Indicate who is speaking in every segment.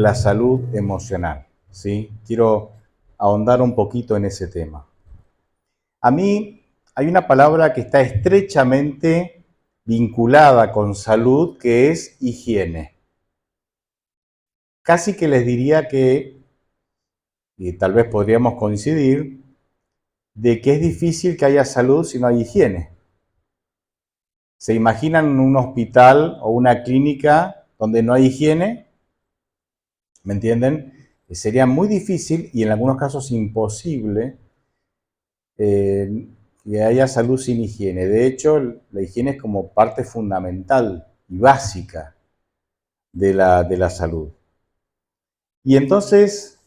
Speaker 1: la salud emocional, ¿sí? Quiero ahondar un poquito en ese tema. A mí hay una palabra que está estrechamente vinculada con salud, que es higiene. Casi que les diría que, y tal vez podríamos coincidir, de que es difícil que haya salud si no hay higiene. ¿Se imaginan un hospital o una clínica donde no hay higiene? ¿Me entienden? Sería muy difícil y en algunos casos imposible que haya salud sin higiene. De hecho, la higiene es como parte fundamental y básica de la salud. Y entonces,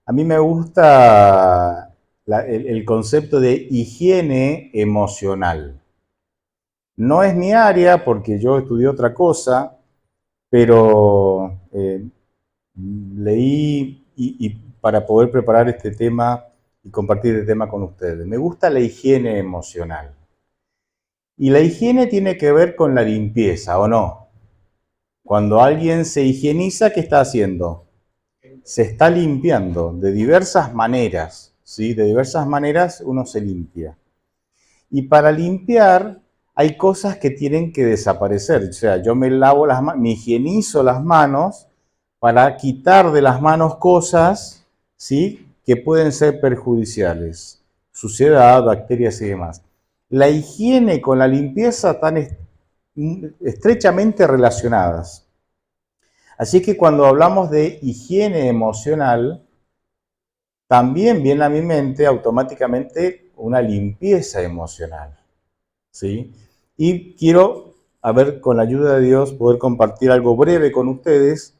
Speaker 1: a mí me gusta el concepto de higiene emocional. No es mi área porque yo estudié otra cosa, pero leí y para poder preparar este tema y compartir este tema con ustedes. Me gusta la higiene emocional. Y la higiene tiene que ver con la limpieza, ¿o no? Cuando alguien se higieniza, ¿qué está haciendo? Se está limpiando de diversas maneras, ¿sí? De diversas maneras uno se limpia. Y para limpiar hay cosas que tienen que desaparecer. O sea, yo me lavo las manos, me higienizo las manos para quitar de las manos cosas, ¿sí? Que pueden ser perjudiciales. Suciedad, bacterias y demás. La higiene con la limpieza están estrechamente relacionadas. Así que cuando hablamos de higiene emocional, también viene a mi mente automáticamente una limpieza emocional, ¿sí? Y quiero, a ver, con la ayuda de Dios, poder compartir algo breve con ustedes,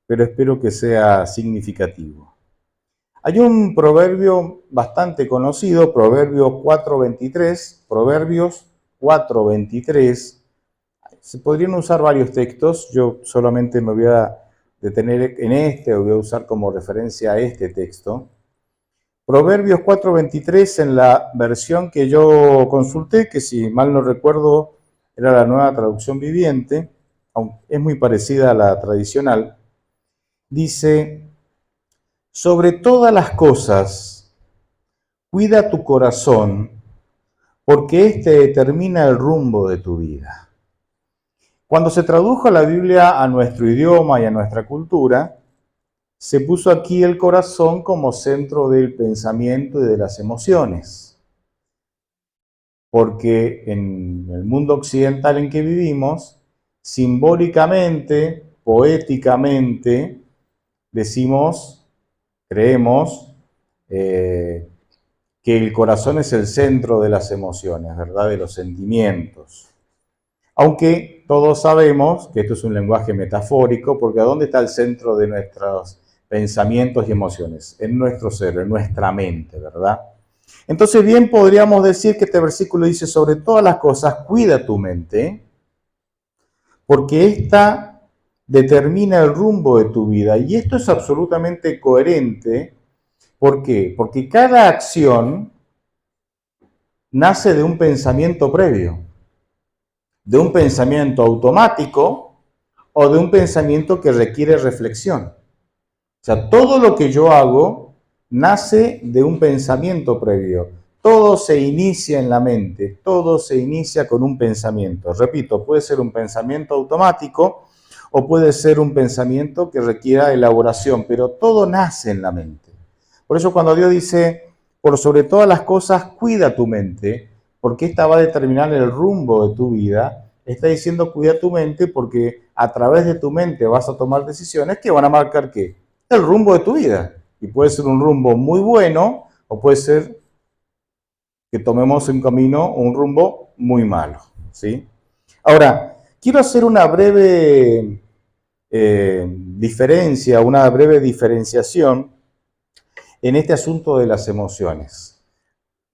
Speaker 1: pero espero que sea significativo. Hay un proverbio bastante conocido, Proverbios 4.23. Se podrían usar varios textos, yo solamente me voy a detener en este, o voy a usar como referencia a este texto. Proverbios 4.23 en la versión que yo consulté, que si mal no recuerdo era la Nueva Traducción Viviente, aunque es muy parecida a la tradicional, dice: sobre todas las cosas, cuida tu corazón, porque éste determina el rumbo de tu vida. Cuando se tradujo la Biblia a nuestro idioma y a nuestra cultura, se puso aquí el corazón como centro del pensamiento y de las emociones. Porque en el mundo occidental en que vivimos, simbólicamente, poéticamente, decimos, creemos, que el corazón es el centro de las emociones, ¿verdad? De los sentimientos. Aunque todos sabemos que esto es un lenguaje metafórico, porque ¿a dónde está el centro de nuestros pensamientos y emociones? En nuestro ser, en nuestra mente, ¿verdad? Entonces bien podríamos decir que este versículo dice: sobre todas las cosas, cuida tu mente, porque esta determina el rumbo de tu vida. Y esto es absolutamente coherente. ¿Por qué? Porque cada acción nace de un pensamiento previo, de un pensamiento automático o de un pensamiento que requiere reflexión. O sea, todo lo que yo hago nace de un pensamiento previo. Todo se inicia en la mente, todo se inicia con un pensamiento. Repito, puede ser un pensamiento automático o puede ser un pensamiento que requiera elaboración, pero todo nace en la mente. Por eso cuando Dios dice: por sobre todas las cosas, cuida tu mente, porque esta va a determinar el rumbo de tu vida, está diciendo: cuida tu mente porque a través de tu mente vas a tomar decisiones que van a marcar ¿qué? El rumbo de tu vida. Y puede ser un rumbo muy bueno o puede ser que tomemos un camino, un rumbo muy malo, ¿sí? Ahora, quiero hacer una breve diferencia, una breve diferenciación en este asunto de las emociones.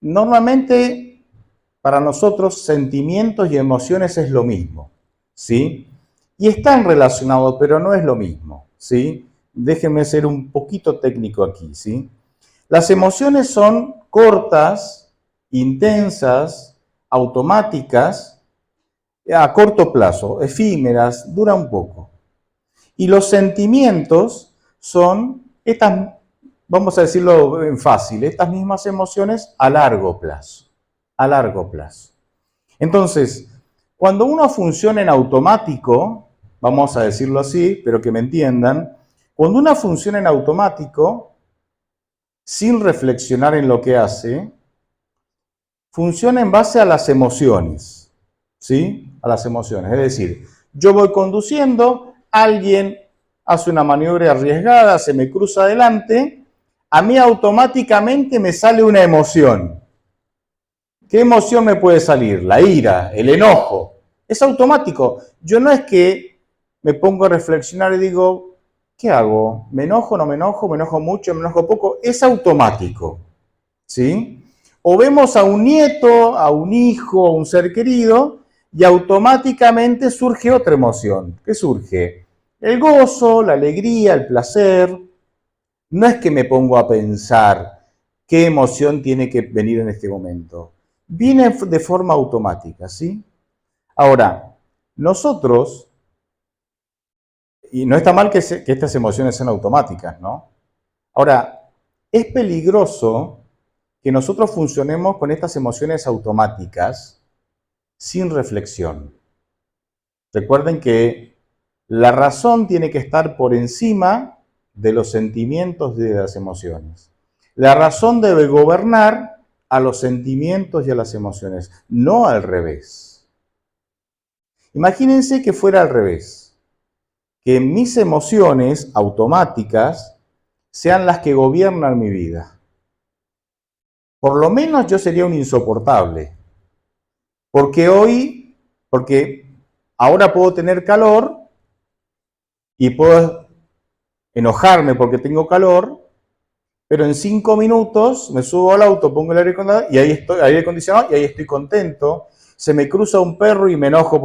Speaker 1: Normalmente, para nosotros, sentimientos y emociones es lo mismo, ¿sí? Y están relacionados, pero no es lo mismo, ¿sí? Déjenme ser un poquito técnico aquí, ¿sí? Las emociones son cortas, intensas, automáticas, a corto plazo, efímeras, duran un poco. Y los sentimientos son estas, vamos a decirlo en fácil, estas mismas emociones a largo plazo. A largo plazo. Entonces, cuando uno funciona en automático, vamos a decirlo así, pero que me entiendan, cuando uno funciona en automático, sin reflexionar en lo que hace, funciona en base a las emociones, ¿sí? A las emociones. Es decir, yo voy conduciendo, alguien hace una maniobra arriesgada, se me cruza adelante, a mí automáticamente me sale una emoción. ¿Qué emoción me puede salir? La ira, el enojo. Es automático. Yo no es que me pongo a reflexionar y digo, ¿qué hago? ¿Me enojo, no me enojo? ¿Me enojo mucho, me enojo poco? Es automático, ¿sí? O vemos a un nieto, a un hijo, a un ser querido, y automáticamente surge otra emoción. ¿Qué surge? El gozo, la alegría, el placer. No es que me pongo a pensar qué emoción tiene que venir en este momento. Viene de forma automática, ¿sí? Ahora, nosotros, y no está mal que estas emociones sean automáticas, ¿no? Ahora, es peligroso que nosotros funcionemos con estas emociones automáticas sin reflexión. Recuerden que la razón tiene que estar por encima de los sentimientos y de las emociones. La razón debe gobernar a los sentimientos y a las emociones, no al revés. Imagínense que fuera al revés, que mis emociones automáticas sean las que gobiernan mi vida. Por lo menos yo sería un insoportable, porque ahora puedo tener calor y puedo enojarme porque tengo calor, pero en 5 minutos me subo al auto, pongo el aire acondicionado y ahí estoy contento. Se me cruza un perro y me enojo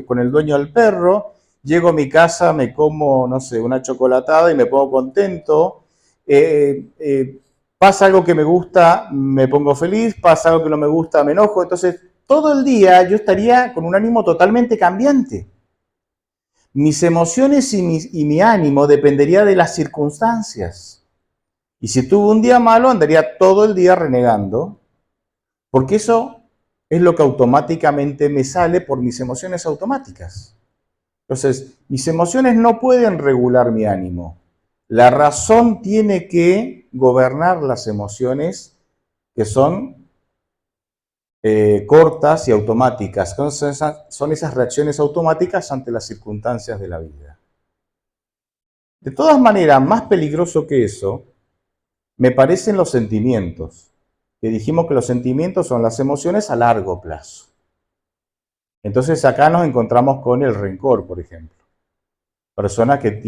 Speaker 1: con el dueño del perro. Llego a mi casa, me como, no sé, una chocolatada y me pongo contento. Pasa algo que me gusta, me pongo feliz. Pasa algo que no me gusta, me enojo. Entonces, todo el día yo estaría con un ánimo totalmente cambiante. Mis emociones y mi ánimo dependería de las circunstancias. Y si tuve un día malo, andaría todo el día renegando, porque eso es lo que automáticamente me sale por mis emociones automáticas. Entonces, mis emociones no pueden regular mi ánimo. La razón tiene que gobernar las emociones que son cortas y automáticas. Son esas reacciones automáticas ante las circunstancias de la vida. De todas maneras, más peligroso que eso, me parecen los sentimientos, que dijimos que los sentimientos son las emociones a largo plazo. Entonces acá nos encontramos con el rencor, por ejemplo. Personas que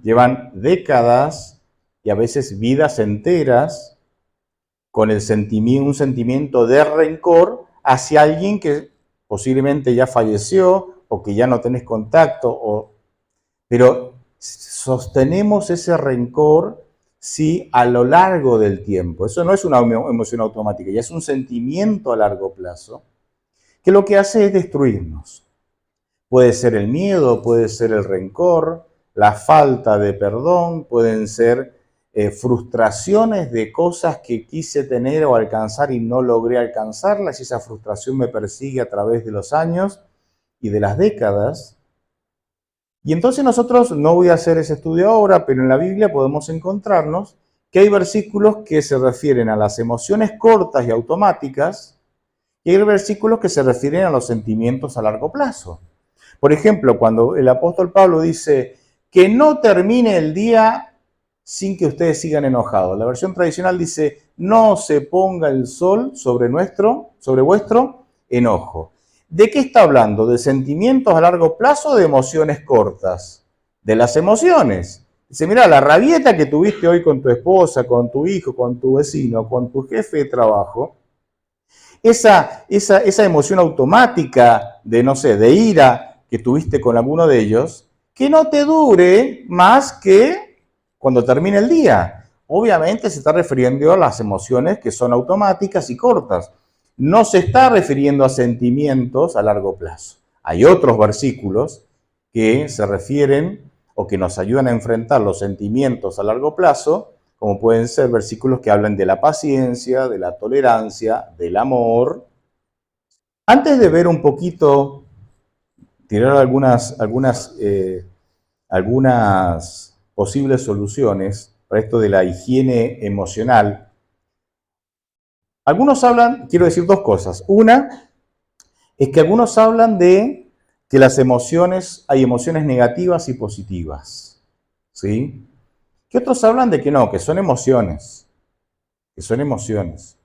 Speaker 1: llevan décadas y a veces vidas enteras con un sentimiento de rencor hacia alguien que posiblemente ya falleció o que ya no tenés contacto, pero sostenemos ese rencor sí a lo largo del tiempo. Eso no es una emoción automática, ya es un sentimiento a largo plazo que lo que hace es destruirnos. Puede ser el miedo, puede ser el rencor, la falta de perdón, pueden ser frustraciones de cosas que quise tener o alcanzar y no logré alcanzarlas, y esa frustración me persigue a través de los años y de las décadas. Y entonces nosotros, no voy a hacer ese estudio ahora, pero en la Biblia podemos encontrarnos que hay versículos que se refieren a las emociones cortas y automáticas, y hay versículos que se refieren a los sentimientos a largo plazo. Por ejemplo, cuando el apóstol Pablo dice que no termine el día sin que ustedes sigan enojados. La versión tradicional dice, no se ponga el sol sobre vuestro enojo. ¿De qué está hablando? ¿De sentimientos a largo plazo o de emociones cortas? De las emociones. Dice, mira, la rabieta que tuviste hoy con tu esposa, con tu hijo, con tu vecino, con tu jefe de trabajo, esa emoción automática de, no sé, de ira que tuviste con alguno de ellos, que no te dure más que cuando termine el día. Obviamente se está refiriendo a las emociones que son automáticas y cortas. No se está refiriendo a sentimientos a largo plazo. Hay otros versículos que se refieren o que nos ayudan a enfrentar los sentimientos a largo plazo, como pueden ser versículos que hablan de la paciencia, de la tolerancia, del amor. Antes de ver un poquito, tirar algunas posibles soluciones para esto de la higiene emocional, algunos hablan, quiero decir dos cosas. Una es que algunos hablan de que las emociones, hay emociones negativas y positivas, ¿sí? Que otros hablan de que no, que son emociones, que son emociones.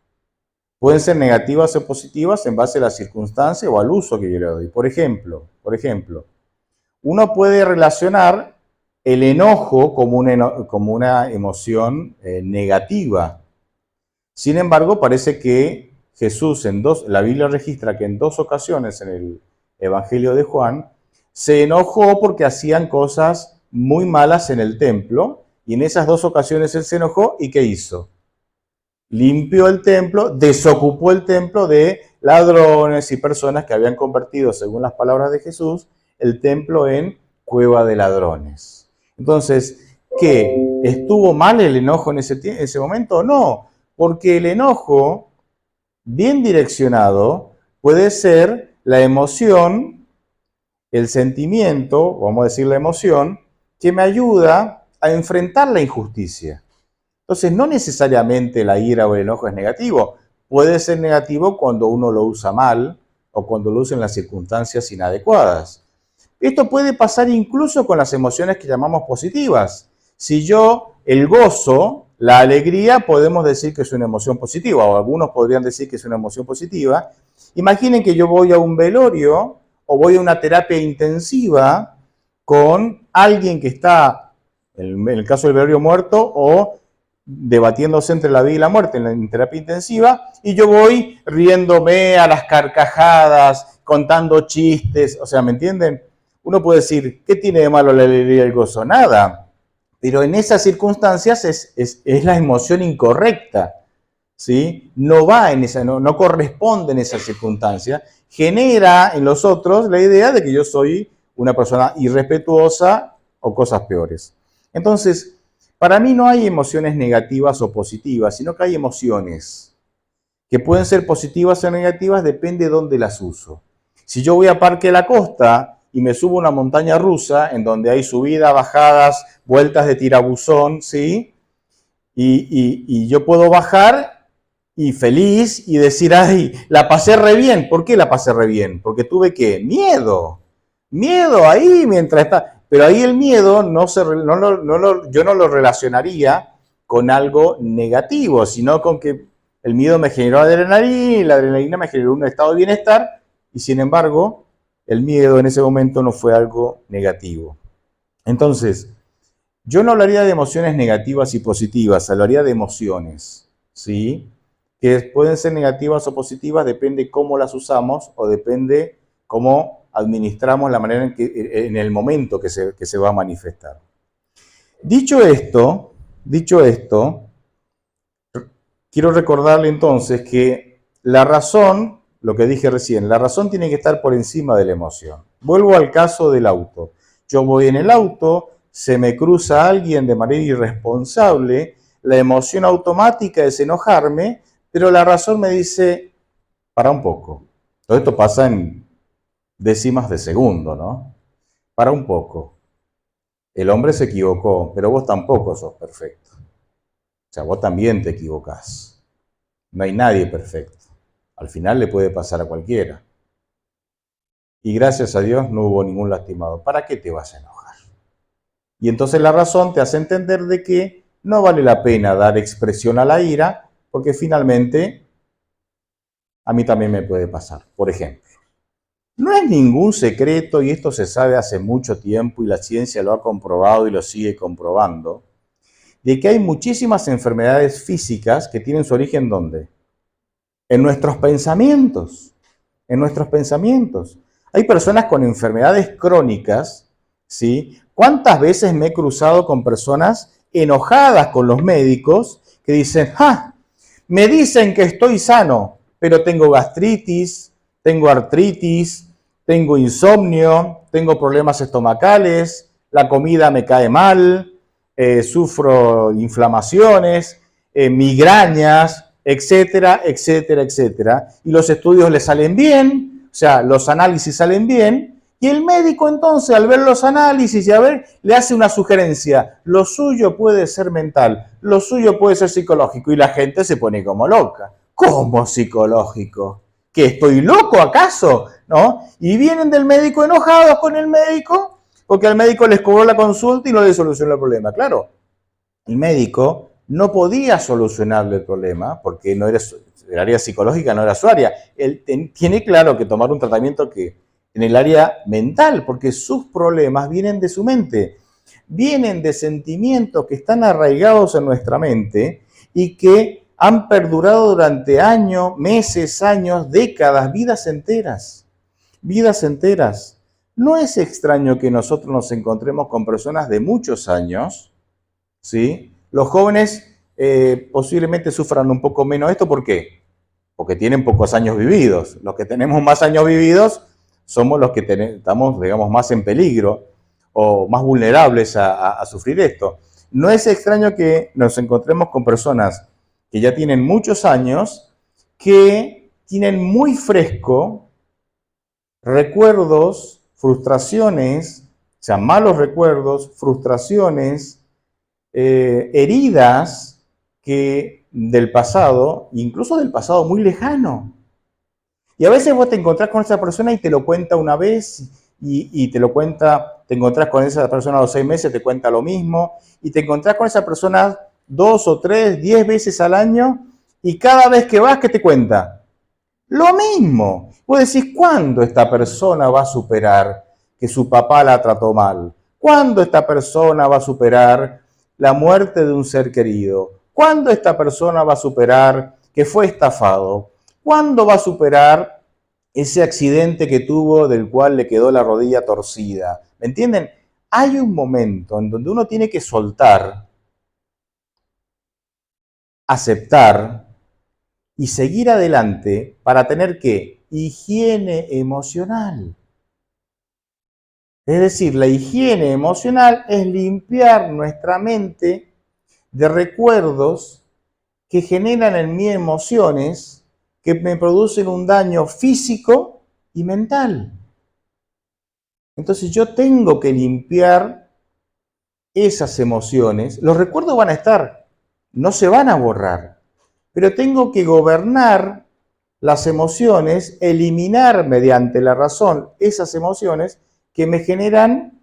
Speaker 1: Pueden ser negativas o positivas en base a la circunstancia o al uso que yo le doy. Por ejemplo, uno puede relacionar el enojo como una emoción negativa. Sin embargo, parece que Jesús la Biblia registra que en 2 ocasiones en el Evangelio de Juan, se enojó porque hacían cosas muy malas en el templo, y en esas 2 ocasiones él se enojó, ¿y qué hizo? Limpió el templo, desocupó el templo de ladrones y personas que habían convertido, según las palabras de Jesús, el templo en cueva de ladrones. Entonces, ¿qué? ¿Estuvo mal el enojo en ese momento? No, porque el enojo, bien direccionado, puede ser la emoción, el sentimiento, vamos a decir la emoción, que me ayuda a enfrentar la injusticia. Entonces, no necesariamente la ira o el enojo es negativo. Puede ser negativo cuando uno lo usa mal o cuando lo usa en las circunstancias inadecuadas. Esto puede pasar incluso con las emociones que llamamos positivas. Si el gozo, la alegría, podemos decir que es una emoción positiva, o algunos podrían decir que es una emoción positiva. Imaginen que yo voy a un velorio o voy a una terapia intensiva con alguien que está, en el caso del velorio, muerto o debatiéndose entre la vida y la muerte en terapia intensiva, y yo voy riéndome a las carcajadas, contando chistes, o sea, ¿me entienden? Uno puede decir, ¿qué tiene de malo la alegría y el gozo? Nada, pero en esas circunstancias es la emoción incorrecta, ¿sí? No va en esa, no corresponde en esa circunstancia, genera en los otros la idea de que yo soy una persona irrespetuosa o cosas peores. Entonces, para mí no hay emociones negativas o positivas, sino que hay emociones que pueden ser positivas o negativas, depende de dónde las uso. Si yo voy a Parque La Costa y me subo a una montaña rusa en donde hay subidas, bajadas, vueltas de tirabuzón, ¿sí? Y yo puedo bajar y feliz y decir, ay, la pasé re bien. ¿Por qué la pasé re bien? Porque tuve ¿qué? Miedo. Miedo ahí mientras está. Pero ahí el miedo yo no lo relacionaría con algo negativo, sino con que el miedo me generó adrenalina y la adrenalina me generó un estado de bienestar, y sin embargo, el miedo en ese momento no fue algo negativo. Entonces, yo no hablaría de emociones negativas y positivas, hablaría de emociones, ¿sí? Que pueden ser negativas o positivas, depende cómo las usamos o depende cómo administramos la manera en el momento que se va a manifestar. Dicho esto, quiero recordarle entonces que la razón, lo que dije recién, la razón tiene que estar por encima de la emoción. Vuelvo al caso del auto. Yo voy en el auto, se me cruza alguien de manera irresponsable, la emoción automática es enojarme, pero la razón me dice, para un poco. Todo esto pasa en décimas de segundo, ¿no? Para un poco. El hombre se equivocó, pero vos tampoco sos perfecto. O sea, vos también te equivocás. No hay nadie perfecto. Al final le puede pasar a cualquiera. Y gracias a Dios no hubo ningún lastimado. ¿Para qué te vas a enojar? Y entonces la razón te hace entender de que no vale la pena dar expresión a la ira, porque finalmente a mí también me puede pasar. Por ejemplo, no es ningún secreto, y esto se sabe hace mucho tiempo y la ciencia lo ha comprobado y lo sigue comprobando, de que hay muchísimas enfermedades físicas que tienen su origen ¿dónde? En nuestros pensamientos. En nuestros pensamientos. Hay personas con enfermedades crónicas, ¿sí? ¿Cuántas veces me he cruzado con personas enojadas con los médicos que dicen, ¡ja! Me dicen que estoy sano, pero tengo gastritis, tengo artritis, tengo insomnio, tengo problemas estomacales, la comida me cae mal, sufro inflamaciones, migrañas, etcétera, etcétera, etcétera. Y los estudios le salen bien, o sea, los análisis salen bien, y el médico entonces al ver los análisis y a ver, le hace una sugerencia, lo suyo puede ser mental, lo suyo puede ser psicológico, y la gente se pone como loca. ¿Cómo psicológico? ¿Que estoy loco acaso? ¿No? Y vienen del médico enojados con el médico porque al médico les cobró la consulta y no le solucionó el problema. Claro, el médico no podía solucionarle el problema porque no era el área psicológica, no era su área. Él tiene claro que tomar un tratamiento que en el área mental, porque sus problemas vienen de su mente, vienen de sentimientos que están arraigados en nuestra mente y que han perdurado durante años, meses, años, décadas, vidas enteras. Vidas enteras. No es extraño que nosotros nos encontremos con personas de muchos años, ¿sí? Los jóvenes posiblemente sufran un poco menos esto, ¿por qué? Porque tienen pocos años vividos. Los que tenemos más años vividos somos los que estamos, digamos, más en peligro o más vulnerables a sufrir esto. No es extraño que nos encontremos con personas que ya tienen muchos años, que tienen muy fresco recuerdos, frustraciones, o sea, malos recuerdos, frustraciones, heridas que del pasado, incluso del pasado muy lejano. Y a veces vos te encontrás con esa persona y te lo cuenta una vez y te lo cuenta, te encontrás con esa persona a los 6 meses, te cuenta lo mismo, y te encontrás con esa persona 2 o 3, 10 veces al año, y cada vez que vas, ¿qué te cuenta? Lo mismo. Vos decís, ¿cuándo esta persona va a superar que su papá la trató mal? ¿Cuándo esta persona va a superar la muerte de un ser querido? ¿Cuándo esta persona va a superar que fue estafado? ¿Cuándo va a superar ese accidente que tuvo del cual le quedó la rodilla torcida? ¿Me entienden? Hay un momento en donde uno tiene que soltar, aceptar y seguir adelante para tener ¿qué? Higiene emocional. Es decir, la higiene emocional es limpiar nuestra mente de recuerdos que generan en mí emociones que me producen un daño físico y mental. Entonces yo tengo que limpiar esas emociones. Los recuerdos van a estar, no se van a borrar, pero tengo que gobernar las emociones, eliminar mediante la razón esas emociones que me generan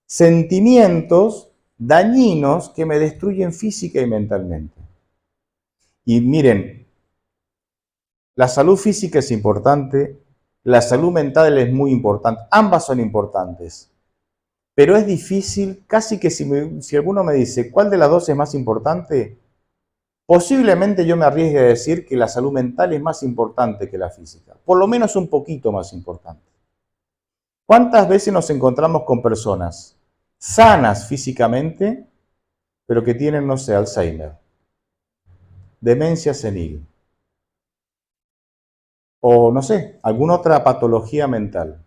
Speaker 1: sentimientos dañinos que me destruyen física y mentalmente. Y miren, la salud física es importante, la salud mental es muy importante, ambas son importantes, pero es difícil, casi que si alguno me dice cuál de las dos es más importante, posiblemente yo me arriesgue a decir que la salud mental es más importante que la física, por lo menos un poquito más importante. ¿Cuántas veces nos encontramos con personas sanas físicamente, pero que tienen, no sé, Alzheimer, demencia senil, o no sé, alguna otra patología mental?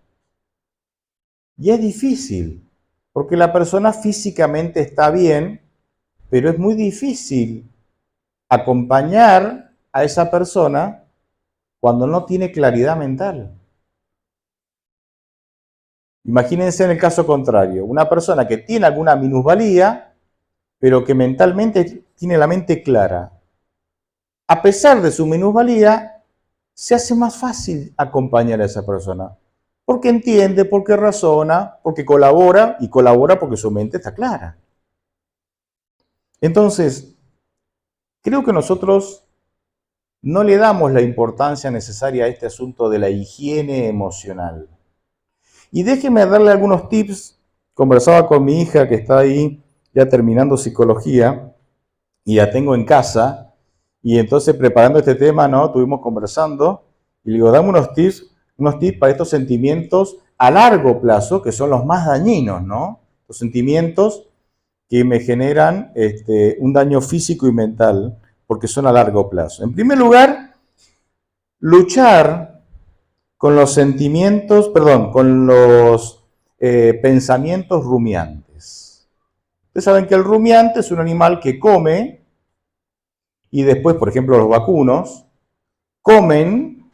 Speaker 1: Y es difícil, porque la persona físicamente está bien, pero es muy difícil acompañar a esa persona cuando no tiene claridad mental. Imagínense en el caso contrario, una persona que tiene alguna minusvalía, pero que mentalmente tiene la mente clara. A pesar de su minusvalía, se hace más fácil acompañar a esa persona, porque entiende, porque razona, porque colabora, y colabora porque su mente está clara. Entonces, creo que nosotros no le damos la importancia necesaria a este asunto de la higiene emocional. Y déjeme darle algunos tips. Conversaba con mi hija que está ahí ya terminando psicología y la tengo en casa. Y entonces preparando este tema, ¿no? Estuvimos conversando y le digo, dame unos tips para estos sentimientos a largo plazo, que son los más dañinos, ¿no? Los sentimientos que me generan un daño físico y mental, porque son a largo plazo. En primer lugar, luchar con los sentimientos, con los pensamientos rumiantes. Ustedes saben que el rumiante es un animal que come y después, por ejemplo, los vacunos, comen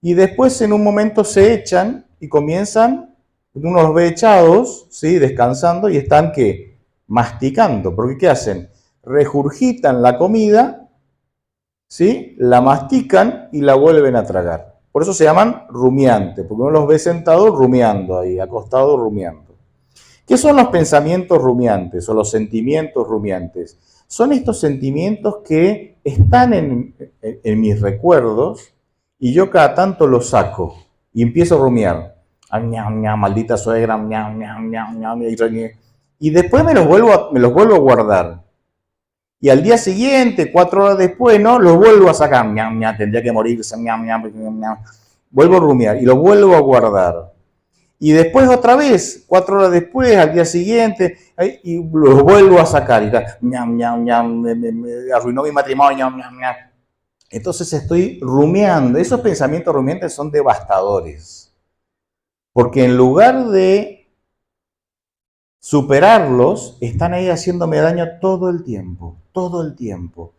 Speaker 1: y después en un momento se echan y comienzan, uno los ve echados, ¿sí? Descansando y están ¿qué? Masticando. Porque ¿qué hacen? Regurgitan la comida, ¿sí? La mastican y la vuelven a tragar. Por eso se llaman rumiantes, porque uno los ve sentados rumiando ahí, acostados rumiando. ¿Qué son los pensamientos rumiantes o los sentimientos rumiantes? Son estos sentimientos que están en mis recuerdos y yo cada tanto los saco y empiezo a rumiar. Maldita suegra, y después me los vuelvo a guardar. Y al día siguiente, 4 horas después, ¿no? Los vuelvo a sacar. Tendría que morirse. Vuelvo a rumiar y los vuelvo a guardar. Y después otra vez, 4 horas después, al día siguiente, y los vuelvo a sacar. Y me arruinó mi matrimonio. Entonces estoy rumiando. Esos pensamientos rumiantes son devastadores. Porque en lugar de superarlos, están ahí haciéndome daño todo el tiempo. Todo el tiempo.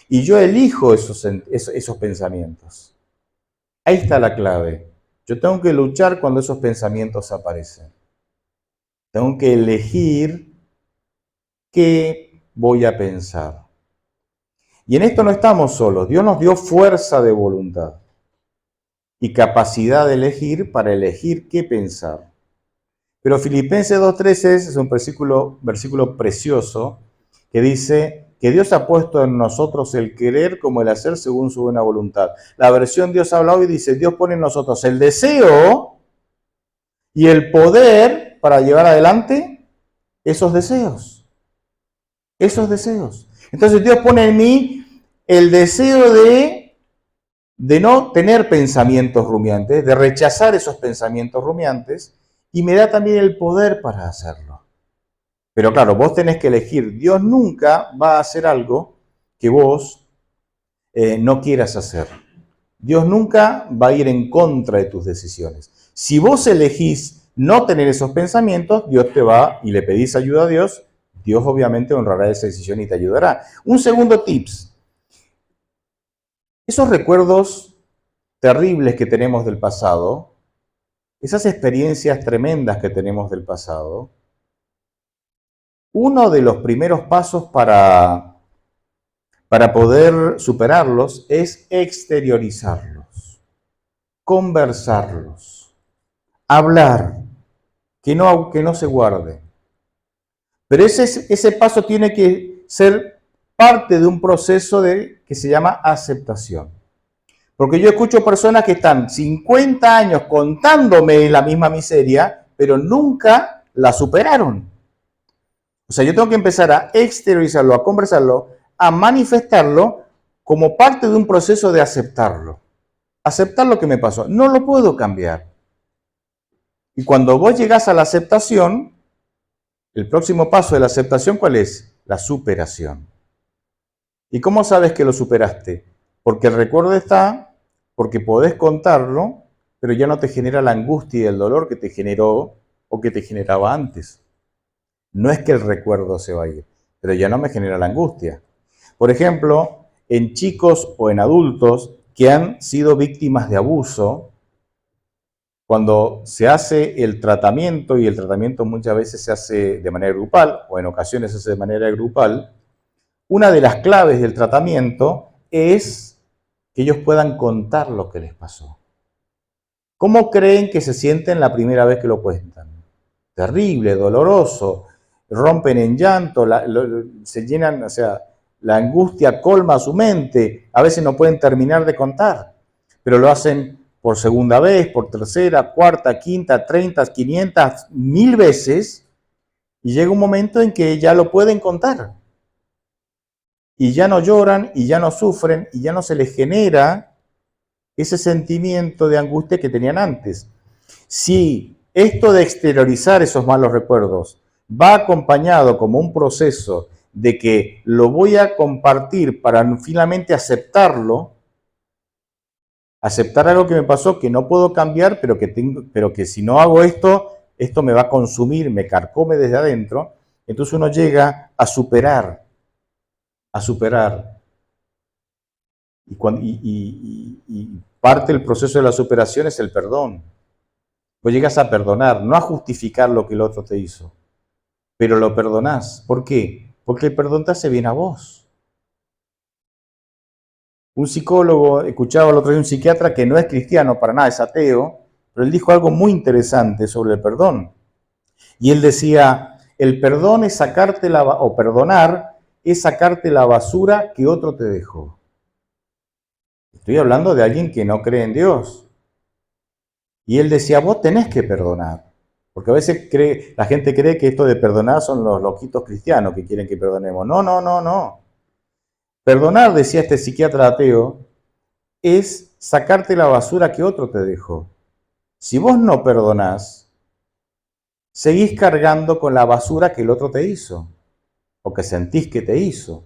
Speaker 1: Y yo elijo esos pensamientos. Ahí está la clave. Yo tengo que luchar cuando esos pensamientos aparecen. Tengo que elegir qué voy a pensar. Y en esto no estamos solos. Dios nos dio fuerza de voluntad y capacidad de elegir para elegir qué pensar. Pero Filipenses 2:13 es un versículo precioso que dice que Dios ha puesto en nosotros el querer como el hacer según su buena voluntad. La versión Dios habla hoy dice, Dios pone en nosotros el deseo y el poder para llevar adelante esos deseos. Esos deseos. Entonces Dios pone en mí el deseo de no tener pensamientos rumiantes, de rechazar esos pensamientos rumiantes, y me da también el poder para hacerlo. Pero claro, vos tenés que elegir. Dios nunca va a hacer algo que vos no quieras hacer. Dios nunca va a ir en contra de tus decisiones. Si vos elegís no tener esos pensamientos, Dios te va y le pedís ayuda a Dios, Dios obviamente honrará esa decisión y te ayudará. Un segundo tips. Esos recuerdos terribles que tenemos del pasado, esas experiencias tremendas que tenemos del pasado, uno de los primeros pasos para poder superarlos es exteriorizarlos, conversarlos, hablar, que no se guarde. Pero ese paso tiene que ser parte de un proceso que se llama aceptación. Porque yo escucho personas que están 50 años contándome la misma miseria, pero nunca la superaron. O sea, yo tengo que empezar a exteriorizarlo, a conversarlo, a manifestarlo como parte de un proceso de aceptarlo. Aceptar lo que me pasó. No lo puedo cambiar. Y cuando vos llegás a la aceptación, el próximo paso de la aceptación, ¿cuál es? La superación. ¿Y cómo sabes que lo superaste? Porque el recuerdo está, porque podés contarlo, pero ya no te genera la angustia y el dolor que te generó o que te generaba antes. No es que el recuerdo se va a ir, pero ya no me genera la angustia. Por ejemplo, en chicos o en adultos que han sido víctimas de abuso, cuando se hace el tratamiento, y el tratamiento muchas veces se hace de manera grupal, o en ocasiones se hace de manera grupal, una de las claves del tratamiento es que ellos puedan contar lo que les pasó. ¿Cómo creen que se sienten la primera vez que lo cuentan? Terrible, doloroso, rompen en llanto, se llenan, o sea, la angustia colma su mente, a veces no pueden terminar de contar, pero lo hacen por segunda vez, por tercera, cuarta, quinta, 30, 500, 1000 veces, y llega un momento en que ya lo pueden contar. Y ya no lloran, y ya no sufren, y ya no se les genera ese sentimiento de angustia que tenían antes. Si esto de exteriorizar esos malos recuerdos va acompañado como un proceso de que lo voy a compartir para finalmente aceptarlo, aceptar algo que me pasó que no puedo cambiar, pero que si no hago esto esto me va a consumir, me carcome desde adentro, entonces uno llega a superar, a superar. Y parte del proceso de la superación es el perdón. Vos llegas a perdonar, no a justificar lo que el otro te hizo, pero lo perdonás. ¿Por qué? Porque el perdón te hace bien a vos. Un psicólogo, escuchaba el otro día un psiquiatra que no es cristiano para nada, es ateo, pero él dijo algo muy interesante sobre el perdón. Y él decía, el perdón es sacarte o perdonar es sacarte la basura que otro te dejó. Estoy hablando de alguien que no cree en Dios. Y él decía, vos tenés que perdonar. Porque a veces la gente cree que esto de perdonar son los loquitos cristianos que quieren que perdonemos. No, no, no, no. Perdonar, decía este psiquiatra ateo, es sacarte la basura que otro te dejó. Si vos no perdonás, seguís cargando con la basura que el otro te hizo, o que sentís que te hizo.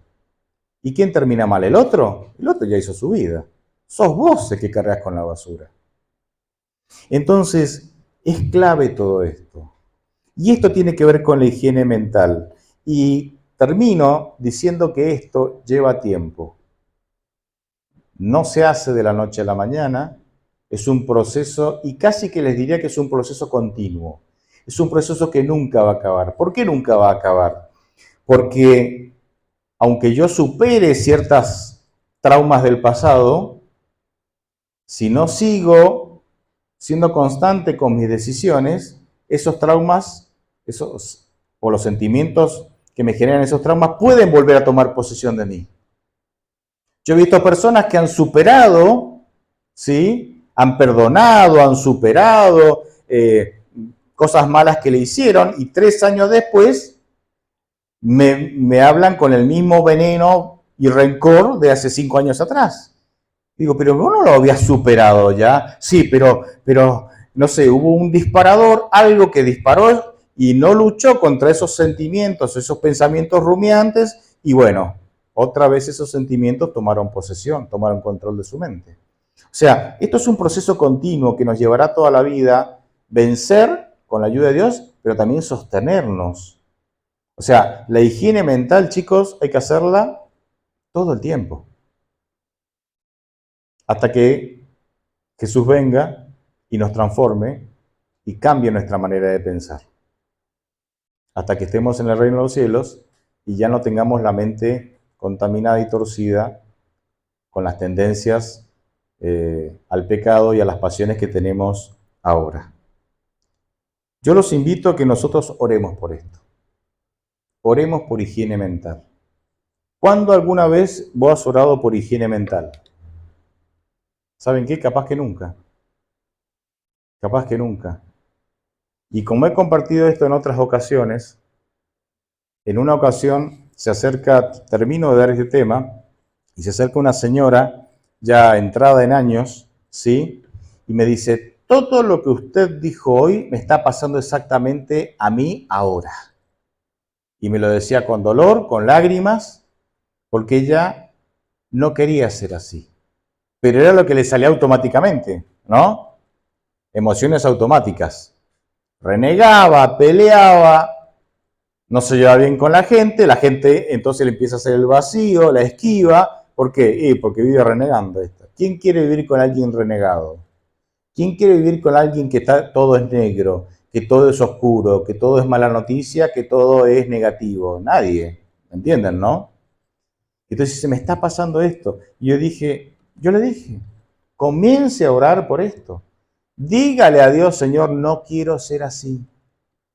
Speaker 1: ¿Y quién termina mal? ¿El otro? El otro ya hizo su vida. Sos vos el que cargas con la basura. Entonces, es clave todo esto. Y esto tiene que ver con la higiene mental. Y termino diciendo que esto lleva tiempo. No se hace de la noche a la mañana, es un proceso, y casi que les diría que es un proceso continuo. Es un proceso que nunca va a acabar. ¿Por qué nunca va a acabar? Porque aunque yo supere ciertos traumas del pasado, si no sigo siendo constante con mis decisiones, esos traumas, o los sentimientos que me generan esos traumas, pueden volver a tomar posesión de mí. Yo he visto personas que han superado, ¿sí? Han perdonado, han superado cosas malas que le hicieron y 3 años después me hablan con el mismo veneno y rencor de hace 5 años atrás. Digo, pero vos no lo habías superado ya. Sí, pero, no sé, hubo un disparador, algo que disparó y no luchó contra esos sentimientos, esos pensamientos rumiantes y bueno, otra vez esos sentimientos tomaron posesión, tomaron control de su mente. O sea, esto es un proceso continuo que nos llevará toda la vida vencer con la ayuda de Dios, pero también sostenernos. O sea, la higiene mental, chicos, hay que hacerla todo el tiempo. Hasta que Jesús venga y nos transforme y cambie nuestra manera de pensar. Hasta que estemos en el reino de los cielos y ya no tengamos la mente contaminada y torcida con las tendencias al pecado y a las pasiones que tenemos ahora. Yo los invito a que nosotros oremos por esto. Oremos por higiene mental. ¿Cuándo alguna vez vos has orado por higiene mental? ¿Saben qué? Capaz que nunca. Capaz que nunca. Y como he compartido esto en otras ocasiones, en una ocasión termino de dar este tema, y se acerca una señora ya entrada en años, ¿sí? Y me dice, todo lo que usted dijo hoy me está pasando exactamente a mí ahora. Y me lo decía con dolor, con lágrimas, porque ella no quería ser así. Pero era lo que le salía automáticamente, ¿no? Emociones automáticas. Renegaba, peleaba, no se lleva bien con la gente entonces le empieza a hacer el vacío, la esquiva. ¿Por qué? Porque vive renegando esto. ¿Quién quiere vivir con alguien renegado? ¿Quién quiere vivir con alguien que todo es negro, que todo es oscuro, que todo es mala noticia, que todo es negativo? Nadie. ¿Me entienden, no? Entonces se me está pasando esto. Y yo le dije, comience a orar por esto. Dígale a Dios, Señor, no quiero ser así.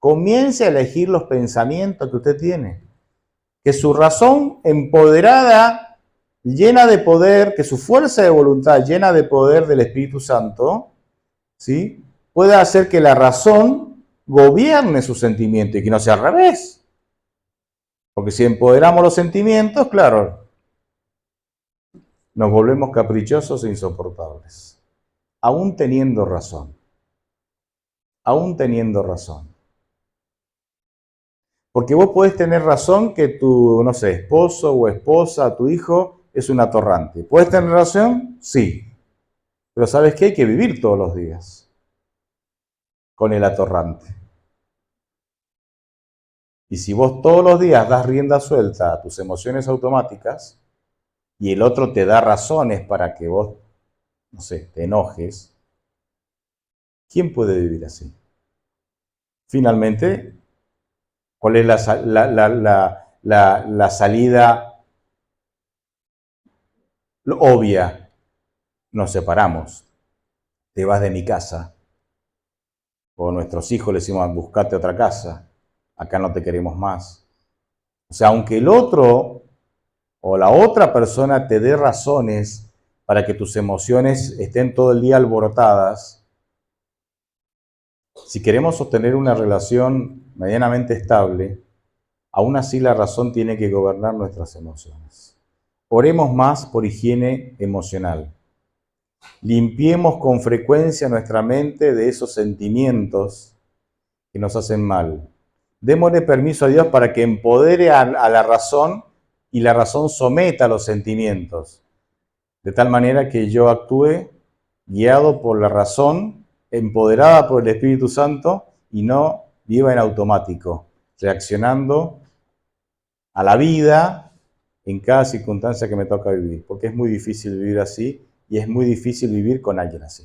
Speaker 1: Comience a elegir los pensamientos que usted tiene. Que su razón empoderada, llena de poder, que su fuerza de voluntad llena de poder del Espíritu Santo, ¿sí? Pueda hacer que la razón gobierne su sentimiento y que no sea al revés. Porque si empoderamos los sentimientos, claro, nos volvemos caprichosos e insoportables. Aún teniendo razón. Aún teniendo razón. Porque vos podés tener razón que tu, no sé, esposo o esposa, tu hijo, es un atorrante. ¿Puedes tener razón? Sí. Pero ¿sabes qué? Hay que vivir todos los días con el atorrante. Y si vos todos los días das rienda suelta a tus emociones automáticas y el otro te da razones para que vos, no sé, te enojes, ¿quién puede vivir así? Finalmente, ¿cuál es la salida obvia? Nos separamos, te vas de mi casa, o nuestros hijos le decimos, buscate otra casa, acá no te queremos más. O sea, aunque el otro o la otra persona te dé razones para que tus emociones estén todo el día alborotadas, si queremos sostener una relación medianamente estable, aún así la razón tiene que gobernar nuestras emociones. Oremos más por higiene emocional. Limpiemos con frecuencia nuestra mente de esos sentimientos que nos hacen mal. Démosle permiso a Dios para que empodere a la razón y la razón someta a los sentimientos, de tal manera que yo actúe guiado por la razón, empoderada por el Espíritu Santo y no viva en automático, reaccionando a la vida en cada circunstancia que me toca vivir, porque es muy difícil vivir así y es muy difícil vivir con alguien así.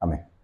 Speaker 1: Amén.